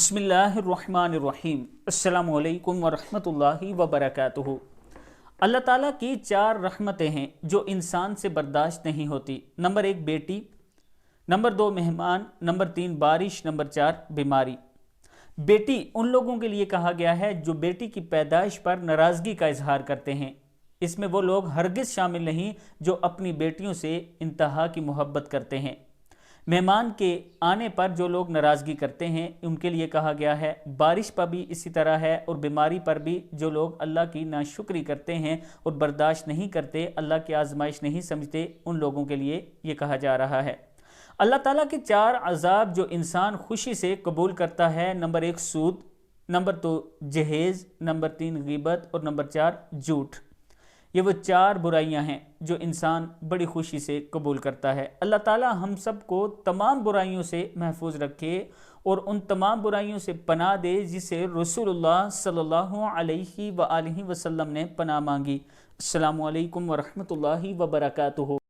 بسم اللہ الرحمن الرحیم۔ السلام علیکم ورحمۃ اللہ وبرکاتہ۔ اللہ تعالیٰ کی 4 رحمتیں ہیں جو انسان سے برداشت نہیں ہوتی۔ نمبر 1 بیٹی، نمبر 2 مہمان، نمبر 3 بارش، نمبر 4 بیماری۔ بیٹی ان لوگوں کے لیے کہا گیا ہے جو بیٹی کی پیدائش پر ناراضگی کا اظہار کرتے ہیں۔ اس میں وہ لوگ ہرگز شامل نہیں جو اپنی بیٹیوں سے انتہا کی محبت کرتے ہیں۔ مہمان کے آنے پر جو لوگ ناراضگی کرتے ہیں ان کے لیے کہا گیا ہے۔ بارش پر بھی اسی طرح ہے، اور بیماری پر بھی جو لوگ اللہ کی ناشکری کرتے ہیں اور برداشت نہیں کرتے، اللہ کی آزمائش نہیں سمجھتے، ان لوگوں کے لیے یہ کہا جا رہا ہے۔ اللہ تعالیٰ کے 4 عذاب جو انسان خوشی سے قبول کرتا ہے، نمبر 1 سود، نمبر 2 جہیز، نمبر 3 غیبت، اور نمبر 4 جھوٹ۔ یہ وہ 4 برائیاں ہیں جو انسان بڑی خوشی سے قبول کرتا ہے۔ اللہ تعالیٰ ہم سب کو تمام برائیوں سے محفوظ رکھے اور ان تمام برائیوں سے پناہ دے جسے رسول اللہ صلی اللہ علیہ وآلہ وسلم نے پناہ مانگی۔ السلام علیکم ورحمۃ اللہ وبرکاتہ۔